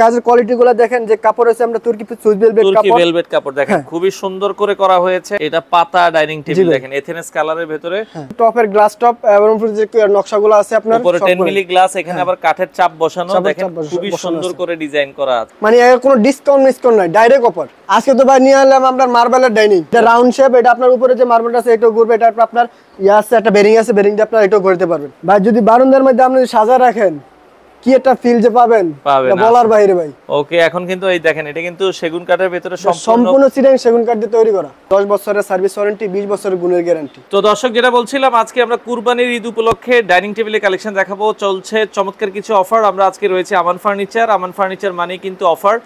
কাজের কোয়ালিটি গুলো দেখেন, যে কাপড় আছে আমরা তুর্কি সুইস ভেলভেট কাপড় দেখেন খুবই সুন্দর করে করা হয়েছে। এটা পাতা ডাইনিং টেবিল দেখেন এথেনেস কালারের ভিতরে, টপের গ্লাস টপ এবং যে নকশাগুলো আছে আপনার উপরে 10 মিলি গ্লাস, এখানে আবার কাঠের চাপ বসানো, দেখেন খুবই সুন্দর করে ডিজাইন করা আছে। মানে এর কোনো ডিসকাউন্ট নাই, ডাইরেক্ট অফার। আজকে তো ভাই নিয়ে আনলাম আমরা মার্বেলের ডাইনিং, এটা রাউন্ড শেপ, এটা আপনার উপরে যে মার্বেলটা আছে এটাও ঘুরবে, এটা আপনার আছে একটা বেরিং আছে, বেরিং দিয়ে আপনার এটাও ঘুরতে পারবেন ভাই। যদি বারান্দার মধ্যে আপনি সাজা রাখেন কি একটা ফিল যে পাবেন বলার বাইরে ভাই। ওকে, এখন কিন্তু এই দেখেন এটা কিন্তু সেগুন কাঠের ভিতরে সম্পূর্ণ সিরিয়ান সেগুন কাঠ দিয়ে তৈরি করা, 10 বছরের সার্ভিস ওয়ারেন্টি, 20 বছরের গুণের গ্যারান্টি। তো দর্শক যেটা বলছিলাম, আজকে আমরা কুরবানির ঈদ উপলক্ষে ডাইনিং টেবিলের কালেকশন দেখাবো। চলছে চমৎকার কিছু অফার। আমরা আজকে রয়েছে আমান ফার্নিচার মানে কিন্তু অফার।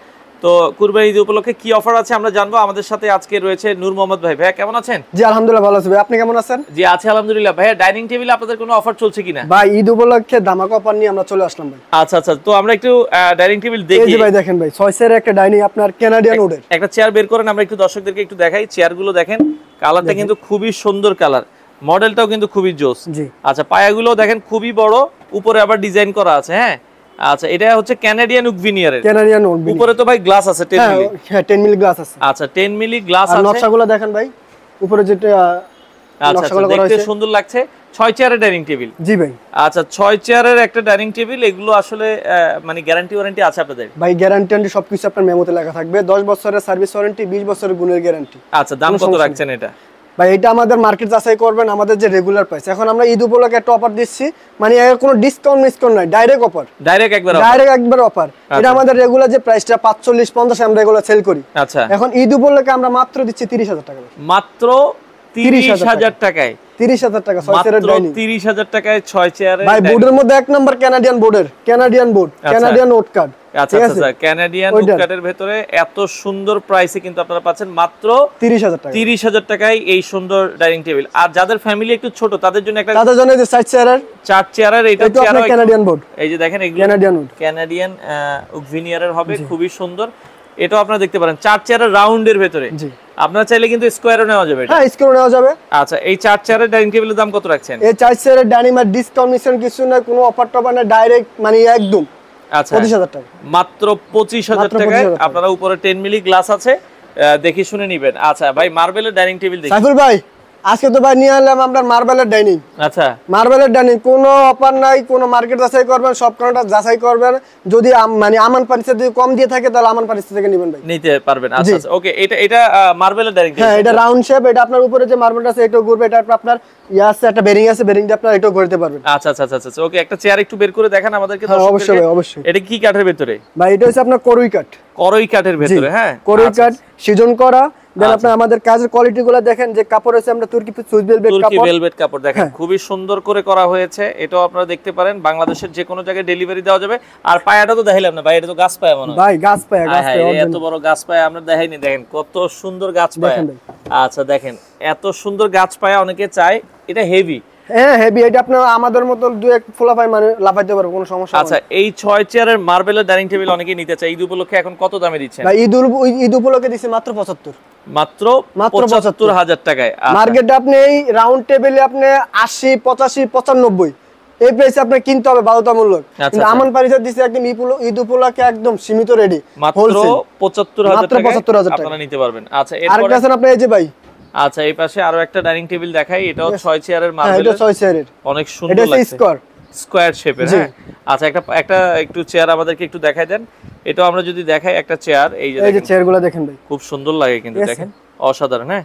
তো কুরবানির ঈদ উপলক্ষে কি অফার আছে আমরা জানবো। আমাদের সাথে আজকে রয়েছে নূর মোহাম্মদ ভাই। ভাই কেমন আছেন? জি আলহামদুলিল্লাহ ভালো আছি ভাই, আপনি কেমন আছেন? জি আছি আলহামদুলিল্লাহ। ভাই ডাইনিং টেবিলে আপনাদের কোনো অফার চলছে কিনা? ভাই ঈদ উপলক্ষে ধামাকা অফার নিয়ে আমরা চলে আসলাম ভাই। আচ্ছা, তো আমরা একটু ডাইনিং টেবিল দেখি। এই যে ভাই দেখেন ভাই 6 এর একটা ডাইনিং, আপনার কানাডিয়ান উডের একটা চেয়ার বের করেন, আমরা একটু দর্শকদেরকে একটু দেখাই। চেয়ারগুলো দেখেন, কালারটা কিন্তু খুবই সুন্দর কালার, মডেলটাও কিন্তু খুবই জোস। আচ্ছা, পায়াগুলো দেখেন খুবই বড়, উপরে আবার ডিজাইন করা আছে। হ্যাঁ আচ্ছা, এটা হচ্ছে কানাডিয়ান উক ভিনিয়ারের, উপরে তো ভাই গ্লাস আছে 10 মিলি। হ্যাঁ 10 মিলি গ্লাস আছে। আচ্ছা 10 মিলি গ্লাস আছে। নকশাগুলো দেখেন ভাই, উপরে যেটা নকশাগুলো করা হয়েছে দেখতে সুন্দর লাগছে। 6 চেয়ারের ডাইনিং টেবিল। জি ভাই। আচ্ছা 6 চেয়ারের একটা ডাইনিং টেবিল, এগুলো আসলে মানে গ্যারান্টি ওয়ারেন্টি আছে আপনাদের? ভাই গ্যারান্টি সবকিছু আপনার মেমোতে লেখা থাকবে, 10 বছরের সার্ভিস ওয়ারেন্টি, 20 বছরের গুণের গ্যারান্টি। আচ্ছা দাম কত রাখছেন এটা? ভাই এটা আমাদের মার্কেট যাচাই করবেন, আমাদের যে রেগুলার প্রাইস। এখন আমরা ঈদ উপলক্ষে একটা অফার দিচ্ছি, মানে এর কোনো ডিসকাউন্ট নাই, ডাইরেক্ট অফার, ডাইরেক্ট একবার অফার। এটা আমাদের রেগুলার যে প্রাইসটা 45 50 আমরা রেগুলার সেল করি। আচ্ছা এখন ঈদ উপলক্ষে আমরা মাত্র দিচ্ছি 30,000 টাকা। মাত্র 30,000 টাকায়, 30,000 টাকা 6 চেয়ারের ডাইনিং। 30,000 টাকায় 6 চেয়ারের ভাই বোর্ডের মধ্যে এক number Canadian board, Canadian odd card. আচ্ছা কানাডিয়ান ওড কার্ডের ভিতরে এত সুন্দর প্রাইসে কিন্তু আপনারা পাচ্ছেন মাত্র 30,000 টাকা। 30,000 টাকায় এই সুন্দর ডাইনিং টেবিল। আর যাদের ফ্যামিলি একটু ছোট তাদের জন্য একটা, তাদের জন্য যে 4 চেয়ারের এটা চেয়ার কানাডিয়ান বোর্ড। এই যে দেখেন এগুলো কানাডিয়ান ওক ভিনিয়ারের হবে, খুবই সুন্দর। এটাও আপনারা দেখতে পারেন 4 চেয়ারের রাউন্ডের ভিতরে। জি আপনারা চাইলে কিন্তু স্কয়ারও নেওয়া যাবে। হ্যাঁ স্কয়ারও নেওয়া যাবে। আচ্ছা এই 4 চেয়ারের ডাইনিং টেবিলের দাম কত রাখছেন? এই 4 চেয়ারের ডাইনিং এর ডিসকাউন্ট কিছু না, কোনো অফার টফার না, ডাইরেক্ট মানে একদম। আচ্ছা 25,000 টাকা, মাত্র 25,000 টাকায় আপনারা উপরে 10 মিলি গ্লাস আছে, দেখি শুনে নেবেন। আচ্ছা ভাই মার্বেলের ডাইনিং টেবিল দেখি। সাইফুল ভাই আজকে তো ভাই নিয়ে আনলাম আমরা মার্বেলের ডাইনিং। আচ্ছা মার্বেলের ডাইনিং কোনো অফার নাই, কোনো মার্কেট যাচাই করবেন, সব কারণটা যাচাই করবেন। যদি মানে আমান পারিসে যদি কম দিয়ে থাকে তাহলে আমান পারিসে থেকে নেবেন ভাই, নিতে পারবেন। আচ্ছা ওকে, এটা মার্বেলের ডাইনিং। হ্যাঁ এটা রাউন্ড শেপ, এটা আপনার উপরে যে মার্বেলটা আছে এটাও ঘুরবে, এটা আপনার আছে একটা বেরিং আছে, বেরিং দিয়ে আপনারা এটাও ঘুরতে পারবেন। আচ্ছা ওকে, একটা চেয়ার একটু বের করে দেখান আমাদেরকে দর্শকদেরকে। অবশ্যই ভাই অবশ্যই। এটা কি কাঠের ভিতরে? ভাই এটা হচ্ছে আপনার করই কাঠের ভিতরে। হ্যাঁ করই কাঠ সিজন করা। দেন আপনি আমাদের কাজের কোয়ালিটি গুলো দেখেন, যে কাপড় আছে আমরা তুর্কি সুইস ভেলভেট কাপড় দেখেন খুবই সুন্দর করে করা হয়েছে। এটাও আপনারা দেখতে পারেন, বাংলাদেশের যে কোনো জায়গায় ডেলিভারি দেওয়া যাবে। আর পায়াটা তো দেখাইলাম না ভাই, এটা তো গাছ পায়া মনে হয়। ভাই গাছ পায়া এত বড় গাছ পায়া আমরা দেখাইনি, দেখেন কত সুন্দর গাছ পায়া। আচ্ছা দেখেন এত সুন্দর গাছ পায়া, অনেকে চায়। এটা হেভি। হ্যাঁ হেভি, এটা আপনার আমাদের মতো দুই এক ফোলাফাই মানে লাফাইতে পারবে, কোনো সমস্যা। আচ্ছা এই 6 চেয়ারের মার্বেলের ডাইনিং টেবিল অনেকে নিতে চায়, ঈদ উপলক্ষে এখন কত দামে দিচ্ছেন? ভাই ঈদ উপলক্ষে দিছি মাত্র 75, মাত্র 75,000 টাকায়। মার্কেটে আপনি এই রাউন্ড টেবিলে আপনি 80 85 95 এই প্রাইসে আপনি কিনতে হবে বাধ্যতামূলক। কিন্তু আমান পারিসে দিছে একদম ঈদ উপলক্ষে একদম সীমিত রেডি, মাত্র 75,000 টাকা আপনারা নিতে পারবেন। আচ্ছা এরপর আছেন আপনি এই যে ভাই। আচ্ছা এই পাশে আরো একটা ডাইনিং টেবিল দেখাই, এটাও 6 চেয়ারের মার্বেল। এটা 6 চেয়ারের, অনেক সুন্দর লাগছে, এটা স্কয়ার শেপের। হ্যাঁ আচ্ছা একটা একটু চেয়ার আমাদেরকে একটু দেখাই দেন। এটাও আমরা যদি দেখাই একটা চেয়ার, এই যে চেয়ারগুলো দেখেন ভাই খুব সুন্দর লাগে কিন্তু, দেখেন অসাধারণ। হ্যাঁ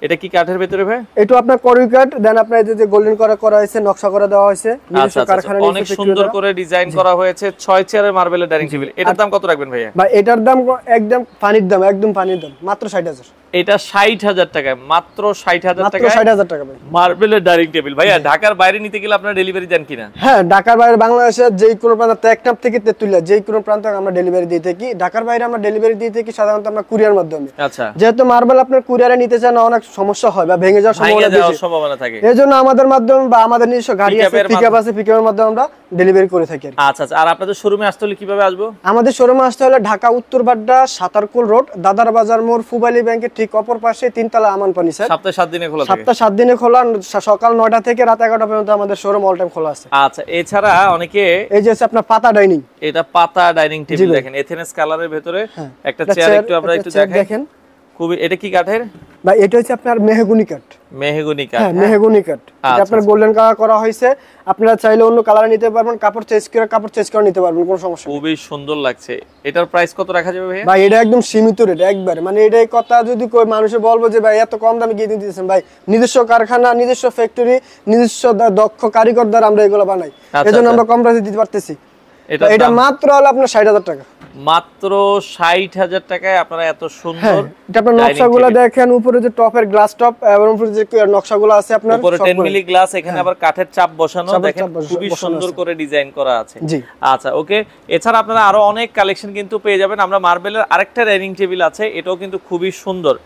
এটা কি কাঠের ভিতরে ভাই? এটা আপনার করই কাঠ, দেন আপনার এই যে গোল্ডেন করা হয়েছে, নকশা করে দেওয়া হয়েছে, নিজস্ব কারখানায় অনেক সুন্দর করে ডিজাইন করা হয়েছে। 6 চেয়ারের মার্বেলের ডাইনিং টেবিল, এটার দাম কত রাখবেন ভাইয়া? ভাই এটার দাম একদম পানির দাম, মাত্র 60,000। এটা 60,000 টাকায়, মাত্র 60,000 টাকা, 60,000 টাকা ভাই মার্বেলের ডাইনিং টেবিল। ভাইয়া ঢাকার বাইরে নিতে গেলে আপনারা ডেলিভারি দেন কিনা? হ্যাঁ ঢাকার বাইরে, বাংলাদেশের যে কোনো প্রান্ত, টেকনাফ থেকে তেতুলিয়া যে কোনো প্রান্তে আমরা ডেলিভারি দিয়ে থাকি। ঢাকার বাইরে আমরা ডেলিভারি দিয়ে থাকি সাধারণত আমরা কুরিয়ার মাধ্যমে। আচ্ছা যেহেতু মার্বেল আপনার কুরিয়ারে নিতে চান অনেক সমস্যা হয় বা ভেঙে যাওয়ার সম্ভাবনা থাকে, এজন্য আমাদের মাধ্যমে বা আমাদের নিজস্ব গাড়ি আছে, পিকআপ আছে, পিকআপের মাধ্যমে আমরা ডেলিভারি করে থাকি। আচ্ছা আর আপনাদের শোরুমে আসতে হলে কিভাবে আসবো? আমাদের শোরুমে আসতে হলে ঢাকা উত্তর বাড্ডা সাতারকুল রোড, দাদার বাজার মোড়, ফুবাইলি ব্যাংকের ঠিক ঠিক অপর পাশে 3 তলা আমান ফার্নিচার। সপ্তাহে 7 দিনে খোলা থাকে? সপ্তাহে 7 দিনে খোলা, সকাল 9টা থেকে রাত 11টা পর্যন্ত আমাদের শোরুম অল টাইম খোলা আছে। আচ্ছা, এছাড়া অনেকে এই যে হচ্ছে আপনার পাতা ডাইনিং, এটা পাতা ডাইনিং টেবিল দেখেন এথেনেস কালারের ভিতরে একটা চেয়ার একটু আমরা একটু দেখাই। দেখেন খুবই, এটা কি কাঠের ভাই? এটা হচ্ছে আপনার মেহগনি কাঠ। মেহগনি কাঠ, হ্যাঁ মেহগনি কাঠ। এটা আপনার গোল্ডেন কালার করা হয়েছে, আপনারা চাইলে অন্য কালার নিতে পারবেন, কাপড় চেঞ্জ করে নিতে পারবেন, কোনো সমস্যা নেই। খুবই সুন্দর লাগছে। এটার প্রাইস কত রাখা যাবে ভাই? ভাই এটা একদম সীমিত রেট একবারে, মানে এটাই কথা যদি কই মানুষে বলবো যে ভাই এত কম দামে কি দিতেছেন, ভাই নিজস্ব কারখানা, নিজস্ব ফ্যাক্টরি, নিজস্ব দক্ষ কারিগর দ্বারা আমরা এগুলো বানাই, এজন্য আমরা কম প্রাইসে দিতে পারতেছি। এটা মাত্র হলো আপনার 60,000 টাকা। মাত্র 60,000 টাকায় আপনারা এত সুন্দর। এটা আপনার নকশাগুলো দেখেন, উপরে যে টপের গ্লাস টপ এবং উপরে যে নকশাগুলো আছে আপনার উপরে 10 মিলি গ্লাস, এখানে আবার কাঠের চাপ বসানো, দেখেন খুবই সুন্দর করে ডিজাইন করা আছে। জি আচ্ছা ওকে। এছাড়া আপনারা আরো অনেক কালেকশন কিন্তু পেয়ে যাবেন। আমরা মার্বেলের আরেকটা ডাইনিং টেবিল আছে, এটাও কিন্তু খুবই সুন্দর।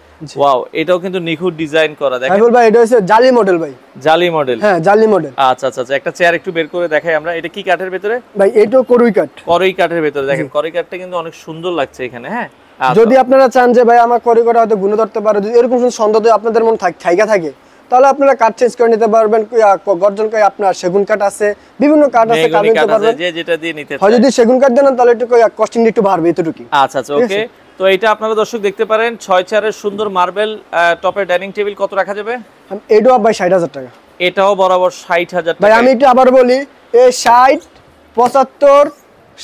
ওয়াও, এটাও কিন্তু নিখুঁত ডিজাইন করা। দেখেন ভাই এটা হচ্ছে জালি মডেল ভাই। জালি মডেল? হ্যাঁ জালি মডেল। আচ্ছা আচ্ছা আচ্ছা, একটা চেয়ার একটু বের করে দেখাই আমরা। এটা কি কাঠের ভিতরে ভাই? এটাও করুই কাঠ। করই কাঠের ভিতরে দেখেন, করই কাঠটা কিন্তু অনেক সুন্দর লাগছে এখানে। হ্যাঁ, যদি আপনারা চান যে ভাই আমার করই কাঠ হয়তো গুণ ধরতে পারে, যদি এরকম সন্দেহ আপনাদের মন থাইকা থাকে, তাহলে আপনারা কাঠ চেঞ্জ করে নিতে পারবেন। গর্জন কাঠ আপনার সেগুন কাঠ আছে, বিভিন্ন কাঠ আছে, কাঠ নিতে পারবেন, যে যেটা দিয়ে নিতে চান। হয় যদি সেগুন কাঠ দেন তাহলে একটু কস্টিং একটু বাড়বে এতটুকু। আচ্ছা আচ্ছা ওকে। তো এটা আপনারা দর্শক দেখতে পারেন 6 চেয়ারের সুন্দর মার্বেল টপের ডাইনিং টেবিল কত রাখা যাবে? এটাও ভাই 60,000 টাকা। এটাও বরাবর 60,000 টাকা। ভাই আমি একটু আবার বলি, এই 60 75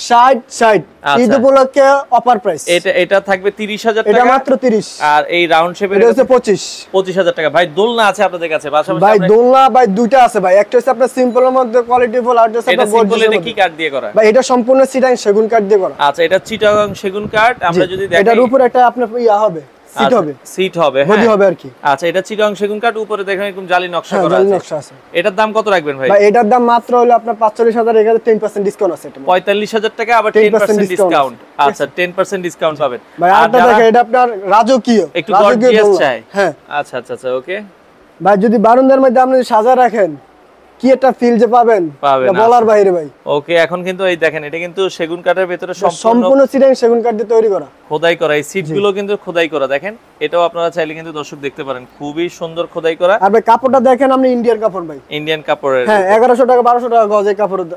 60 ঈদ উপলক্ষে অফার প্রাইস। এটা থাকবে 30,000 টাকা। এটা মাত্র 30। আর এই রাউন্ড শেপের এটা হচ্ছে 25,000 টাকা। ভাই দোলনা আছে আপনাদের কাছে? ভাই দোলনা ভাই দুইটা আছে ভাই, একটা হচ্ছে আপনার সিম্পলের মধ্যে কোয়ালিটি ফুল, আর হচ্ছে আপনার সিম্পল। এটা কি কাঠ দিয়ে করা? ভাই এটা সম্পূর্ণ চিটাং সেগুন কাঠ দিয়ে করা। আচ্ছা, এটা চিটাগাং সেগুন কাঠ। আমরা যদি দেখি এটার উপর একটা আপনার হবে, সিট হবে, সিট হবে, বডি হবে আর কি। আচ্ছা, এটা চিটাগাং সেগুন কাঠ, উপরে দেখেন এরকম জালি নকশা করা জালি নকশা আছে। এটার দাম কত রাখবেন ভাই? ভাই এটার দাম মাত্র হলো আপনার 45,000, এখানে 10% ডিসকাউন্ট আছে। এটা 45,000 টাকা, আবার 10% ডিসকাউন্ট। আচ্ছা 10% ডিসকাউন্ট পাবেন। ভাই আরেকটা দেখেন, এটা আপনার রাজকীয়, একটু গর্জিয়াস চাই। হ্যাঁ আচ্ছা আচ্ছা আচ্ছা ওকে। ভাই যদি বারান্দার মধ্যে আপনি সাজা রাখেন, কি একটা ফিল যে পাবেন বলার বাইরে ভাই। ওকে, এখন কিন্তু এই দেখেন, এটা কিন্তু সেগুন কাঠের ভিতরে সম্পূর্ণ চিটাং সেগুন কাঠ দিয়ে তৈরি করা, খোদাই করা। এই সিটগুলো কিন্তু খোদাই করা, দেখেন এটাও আপনারা চাইলে কিন্তু দর্শক দেখতে পারেন, খুবই সুন্দর খোদাই করা। আর ভাই কাপড়টা দেখেন, আপনি ইন্ডিয়ান কাপড় ভাই, ইন্ডিয়ান কাপড়ের। হ্যাঁ 1100 টাকা 1200 টাকা গজ এই কাপড়ের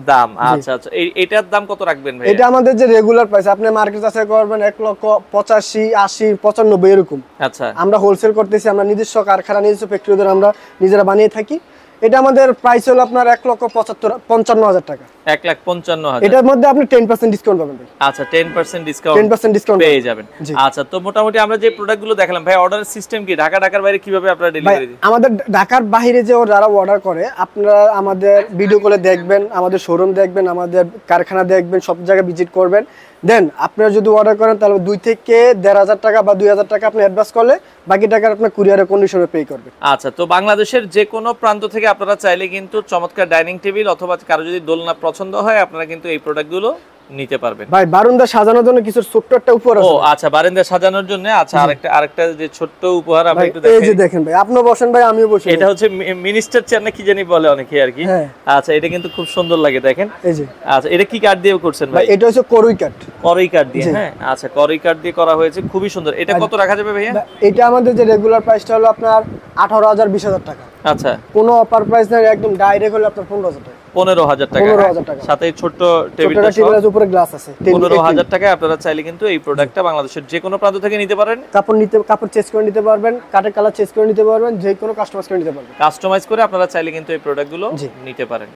দাম। আচ্ছা আচ্ছা, এটার দাম কত রাখবেন ভাই? এটা আমাদের যে রেগুলার প্রাইস, আপনি মার্কেট আছে করবেন 1,85,000 80 95 এরকম। আচ্ছা, আমরা হোলসেল করতেছি, আমরা নিজস্ব কারখানা, নিজস্ব ফ্যাক্টরিতে আমরা নিজেরা বানিয়ে থাকি। এটা আমাদের প্রাইস হলো আপনার 1,55,000 টাকা। 1,55,000। এটার মধ্যে আপনি 10% ডিসকাউন্ট পাবেন ভাই। আচ্ছা 10% ডিসকাউন্ট, 10% ডিসকাউন্ট পেয়ে যাবেন। আচ্ছা, তো মোটামুটি আমরা যে প্রোডাক্টগুলো দেখালাম ভাই, অর্ডারের সিস্টেম কি? ঢাকার বাইরে কিভাবে আপনারা ডেলিভারি দিন? আমাদের ঢাকার বাইরে যে যারা অর্ডার করে, আপনারা আমাদের ভিডিও কলে দেখবেন, আমাদের শোরুম দেখবেন, আমাদের কারখানা দেখবেন, সব জায়গায় ভিজিট করবেন। দেন আপনারা যদি অর্ডার করেন তাহলে 2 থেকে 1,500 টাকা বা 2,000 টাকা আপনি অ্যাডভান্স করলে বাকি টাকা আপনার কুরিয়ারের কন্ডিশনে পে করবেন। আচ্ছা, তো বাংলাদেশের যে কোনো প্রান্ত থেকে আপনারা চাইলে কিন্তু চমৎকার ডাইনিং টেবিল অথবা কারো যদি দোলনা পছন্দ হয়, আপনারা কিন্তু এই প্রোডাক্টগুলো নিতে পারবেন। ভাই বারান্দা সাজানোর জন্য কিছু ছোট্ট একটা উপহার আছে। ও আচ্ছা, বারান্দা সাজানোর জন্য। আচ্ছা, আরেকটা যে ছোট্ট উপহার আমরা একটু দেখাই। এই যে দেখাই। দেখেন ভাই, আপনিও বসেন ভাই, আমিও বসি। এটা হচ্ছে মিনিস্টার চেয়ার না কি জানি বলে অনেকে আর কি। আচ্ছা, এটা কিন্তু খুব সুন্দর লাগে, দেখেন। এই যে আচ্ছা, এটা কি কাঠ দিয়ে করছেন ভাই? এটা হচ্ছে করুই কাঠ। করই কাঠ দিয়ে? হ্যাঁ আচ্ছা, করই কাঠ দিয়ে করা হয়েছে, খুবই সুন্দর। এটা কত রাখা যাবে ভাইয়া? এটা আমাদের যে রেগুলার প্রাইসটা হলো আপনার 18,000 20,000 টাকা। আচ্ছা, কোনো অফার প্রাইস না, একদম ডাইরেক্ট হলো আপনার 15,000 টাকা। 15,000 টাকা। 15,000 টাকা, সাথে ছোট টেবিলটা সহ টেবিলের উপরে গ্লাস আছে। 15,000 টাকায় আপনারা চাইলে কিন্তু এই প্রোডাক্টটা বাংলাদেশের যে কোনো প্রান্ত থেকে নিতে পারেন। কাপড় চেঞ্জ করে নিতে পারবেন, কাঠের কালার চেঞ্জ করে নিতে পারবেন, যে কোনো কাস্টমাইজ করে নিতে পারবেন। কাস্টমাইজ করে আপনারা চাইলে কিন্তু এই প্রোডাক্টগুলো নিতে পারেন।